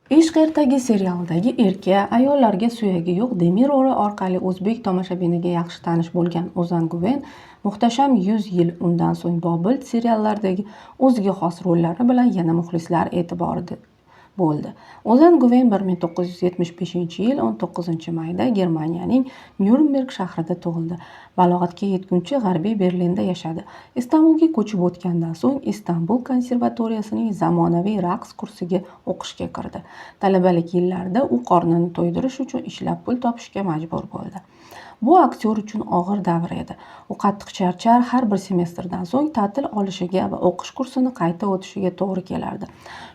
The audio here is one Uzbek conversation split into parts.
Ishq ertagi serialidagi erkak, ayollarga suyagi yo'q Demir O'ri orqali o'zbek tomoshabiniga yaxshi tanish bo'lgan Ozan Guven Muhtasham 100 yil undan so'ng Bobil seriallaridagi o'ziga xos rollari bilan yana muxlislar e'tiborida bo'ldi. Ozan Guven 1975-yil 19-mayda Germaniyaning Nyurnberg shahrida tug'ildi. Balog'atga yetguncha G'arbiy Berlinda yashadi. Istanbulga ko'chib o'tgandan so'ng Istanbul konservatoriyasining zamonaviy raqs kursiga o'qishga kirdi. Talabalik yillarida u qornini to'ydirish uchun ishlab pul topishga majbur bo'ldi. Bu aktyor uchun og'ir davr edi. U qattiq charchar, har bir semestrdan so'ng ta'til olishiga va o'qish kursini qayta o'tishiga to'g'ri kelardi.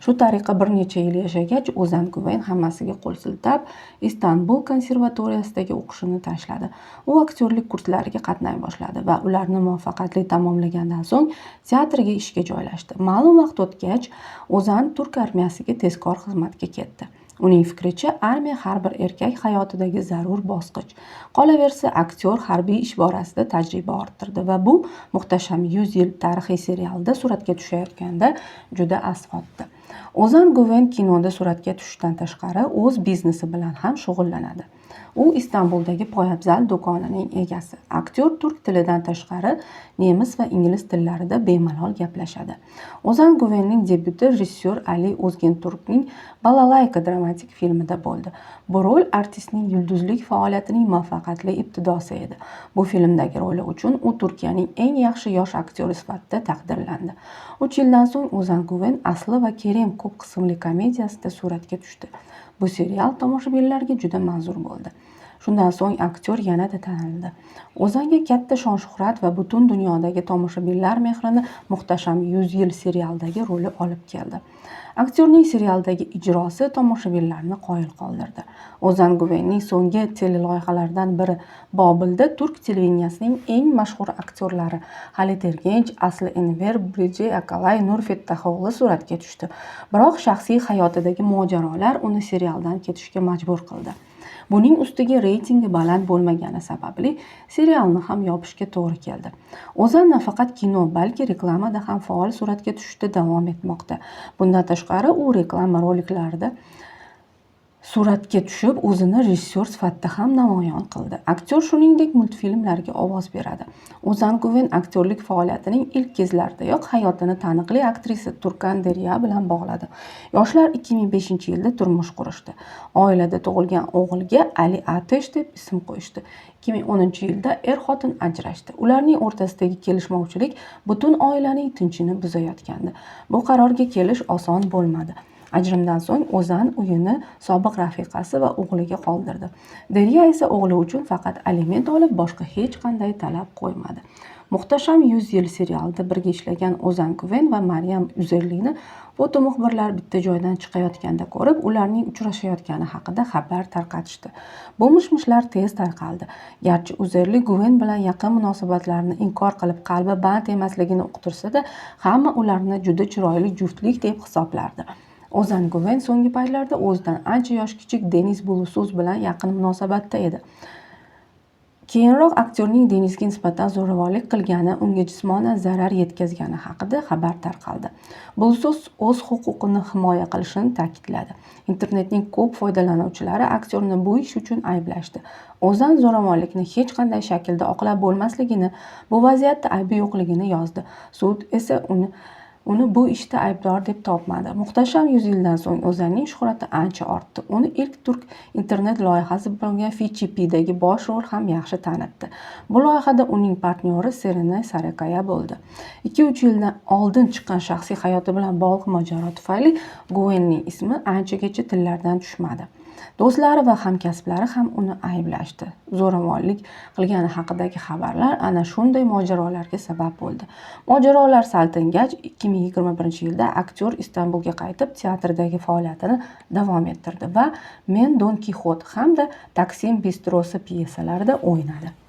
Shu tariqa bir necha yil yashagach, Ozan Guven hammasiga qo'l siltab, Istanbul konservatoriyasidagi o'qishini tashladi. U aktyorlik kurslariga qatnay boshladi va ularni muvaffaqiyatli tamomlagandan so'ng teatrga ishga joylashdi. Ma'lum vaqt o'tgach, Ozan turk armiyasiga tezkor xizmatga ketdi. Uning fikricha, armiya har bir erkak hayotidagi zarur bosqich. Qolaversa, aktyor harbiy ish borasida tajriba orttirdi va bu Muhtasham 100 yil tarixiy serialida suratga tushayotganda juda asqotdi. Ozan Guven kinoda suratga tushishdan tashqari o'z biznesi bilan ham shug'ullanadi. U Istanbuldagi poyabzal do'konining egasi. Aktyor turk tilidan tashqari nemis va ingliz tillarida bemalol gaplashadi. Ozan Guvenning debyuti rejissyor Ali O'zgenturkning Balalayka dramatik filmida bo'ldi. Bu rol artistning yulduzlik faoliyatining muvaffaqiyatli ibtidosi edi. Bu filmdagi roli uchun u Turkiyaning eng yaxshi yosh aktyori sifatida taqdirlandi. 3 yildan so'ng Ozan Guven Asli va Kerem ko'p qismli komediyasida suratga tushdi. Bu serial tomoshabinlarga juda manzur bo'ldi. Shundan so'ng aktyor yanada tanildi. Ozanga katta shon-shuhrat va butun dunyodagi tomoshabinlar mehrini Muhtasham 100 yil serialidagi roli olib keldi. Aktyorning serialdagi ijrosi tomoshabinlarni qoyil qoldirdi. Ozan Guvenning so'nggi teleloyihalaridan biri Bobilda turk televideniyasining eng mashhur aktyorlari Halit Ergench, Asli Enver, Birje Akalay, Nur Fettahoğlu suratga tushdi. Biroq shaxsiy hayotidagi mojarolar uni serialdan ketishga majbur qildi. Buning ustiga reytingi baland bo'lmagani sababli serialni ham yopishga to'g'ri keldi. Ozan nafaqat kino, balki reklamada ham faol suratga tushishda davom etmoqda. Bundan tashqari, u reklama roliklarida suratga tushib, o'zini rejissyor sifatida ham namoyon qildi. Aktyor shuningdek multfilmlarga ovoz beradi. Ozan Guven aktyorlik faoliyatining ilk kezlaridayoq hayotini taniqli aktrisa Turkan Derya bilan bog'ladi. Yoshlar 2005-yilda turmush qurishdi. Oilada tug'ilgan o'g'ilga Ali Atesh deb ism qo'yishdi. 2010-yilda er-xotin ajrashdi. Ularning o'rtasidagi kelishmovchilik butun oilaning tinchini buzayotgandi. Bu qarorga kelish oson bo'lmadi. Ajrimdan so'ng Ozan uyini sobiq rafiqasi va o'g'liga qoldirdi. Derya esa o'g'li uchun faqat aliment olib, boshqa hech qanday talab qo'ymadi. Muhtasham 100 yil serialida birga ishlagan Ozan Guven va Maryam Uzerlini fotomuxbirlar bitta joydan chiqayotganda ko'rib, ularning uchrashayotgani haqida xabar tarqatishdi. Bu mish-mishlar tez tarqaldi. Garchi Uzerli Guven bilan yaqin munosabatlarni inkor qilib qalbi band emasligini uqtirsa-da, hamma ularni juda chiroyli juftlik deb hisoblardi. Ozan Guven so'nggi paytlarda o'zidan ancha yosh kichik Deniz Bulusuz bilan yaqin munosabatda edi. Keyinroq aktyorning Denizga nisbatan zo'ravonlik qilgani, unga jismonan zarar yetkazgani haqida xabar tarqaldi. Bulusuz o'z huquqini himoya qilishini ta'kidladi. Internetning ko'p foydalanuvchilari aktyorni bu ish uchun ayblashdi. Ozan zo'ravonlikni hech qanday shaklda oqlab bo'lmasligini, bu vaziyatda aybi yo'qligini yozdi. Sud esa uni bu ishda aybdor deb topmadi. Muhtasham 100 yildan so'ng Ozanning shuhrati ancha ortdi. Uni ilk turk internet loyihasi bo'lgan FiChP'dagi bosh rol ham yaxshi tanitdi. Bu loyihada uning partnyori Serenay Sarikaya bo'ldi. 2-3 yildan oldin chiqqan shaxsiy hayoti bilan bog'liq mojaro tufayli Guvenning ismi anchagacha tillardan tushmadi. Do'stlari va hamkasblari ham uni ayblashdi. Zo'ravonlik qilgani haqidagi xabarlar ana shunday mojarolarga sabab bo'ldi. Mojarolar sal tingach, 2021-yilda aktyor Istanbulga qaytib, teatrdagi faoliyatini davom ettirdi va Men Don Kixot hamda Taksim Bistrosi pyesalarida o'ynadi.